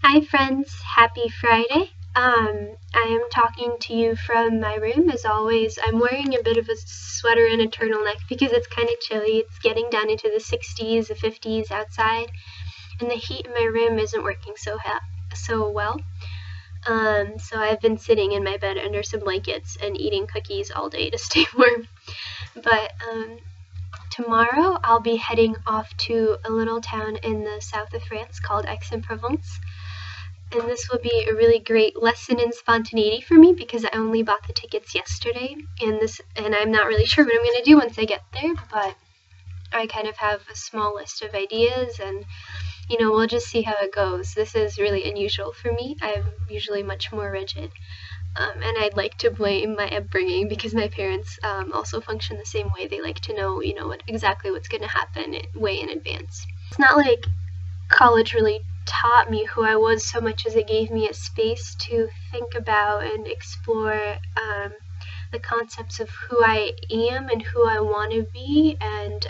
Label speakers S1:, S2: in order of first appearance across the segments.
S1: Hi friends, happy Friday. I am talking to you from my room. As always, I'm wearing a bit of a sweater and a turtleneck because it's kind of chilly. It's getting down into the 60s, the 50s outside, and the heat in my room isn't working so well. So I've been sitting in my bed under some blankets and eating cookies all day to stay warm. But tomorrow I'll be heading off to a little town in the south of France called Aix-en-Provence. And this will be a really great lesson in spontaneity for me because I only bought the tickets yesterday, and I'm not really sure what I'm going to do once I get there, but I kind of have a small list of ideas, and we'll just see how it goes. This is really unusual for me. I'm usually much more rigid, and I'd like to blame my upbringing because my parents also function the same way. They like to know, exactly what's going to happen way in advance. It's not like college really taught me who I was so much as it gave me a space to think about and explore the concepts of who I am and who I want to be, and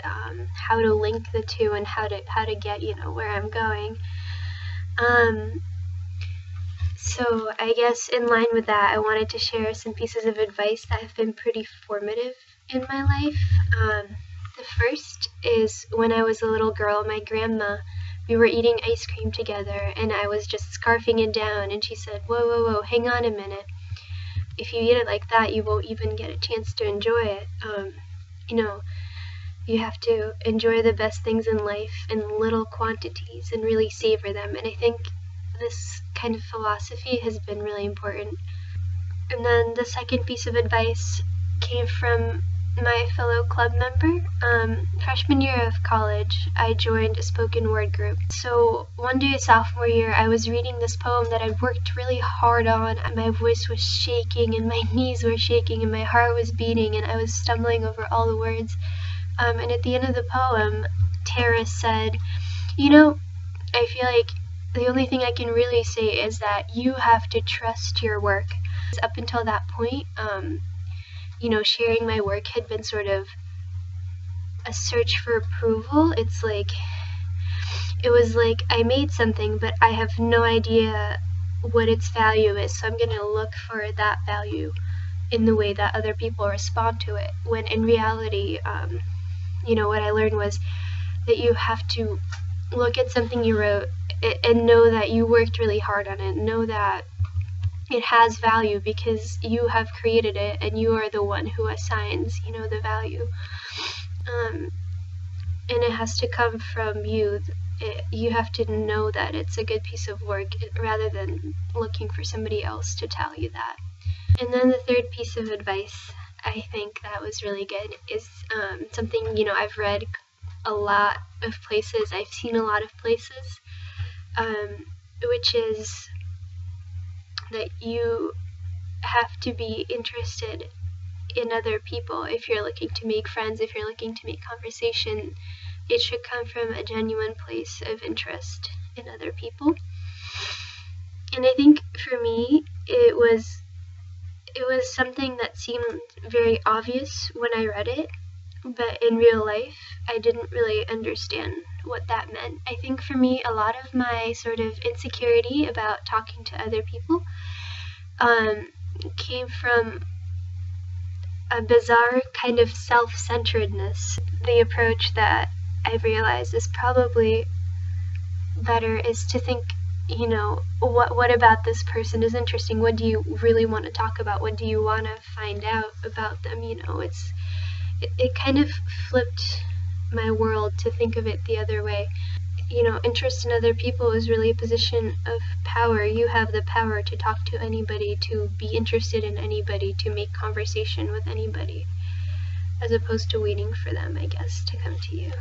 S1: how to link the two and how to get where I'm going. So I guess in line with that, I wanted to share some pieces of advice that have been pretty formative in my life. The first is when I was a little girl, my grandma, we were eating ice cream together, and I was just scarfing it down, and she said, "Whoa, whoa, whoa, hang on a minute. If you eat it like that, you won't even get a chance to enjoy it. You have to enjoy the best things in life in little quantities and really savor them." And I think this kind of philosophy has been really important. And then the second piece of advice came from my fellow club member. Freshman year of college, I joined a spoken word group. So one day sophomore year, I was reading this poem that I'd worked really hard on. My voice was shaking and my knees were shaking and my heart was beating and I was stumbling over all the words. And at the end of the poem, Tara said, I feel like the only thing I can really say is that you have to trust your work. Up until that point, sharing my work had been sort of a search for approval. It was like I made something, but I have no idea what its value is, so I'm going to look for that value in the way that other people respond to it, when in reality, what I learned was that you have to look at something you wrote and know that you worked really hard on it, know that it has value because you have created it and you are the one who assigns, the value. And it has to come from you. You have to know that it's a good piece of work rather than looking for somebody else to tell you that. And then the third piece of advice I think that was really good is something, I've read a lot of places, I've seen a lot of places, which is that you have to be interested in other people. If you're looking to make friends, if you're looking to make conversation, it should come from a genuine place of interest in other people. And I think for me, it was something that seemed very obvious when I read it, but in real life, I didn't really understand what that meant. I think for me, a lot of my sort of insecurity about talking to other people came from a bizarre kind of self-centeredness. The approach that I've realized is probably better is to think, what about this person is interesting? What do you really want to talk about? What do you want to find out about them? It kind of flipped my world to think of it the other way. Interest in other people is really a position of power. You have the power to talk to anybody, to be interested in anybody, to make conversation with anybody, as opposed to waiting for them, I guess, to come to you.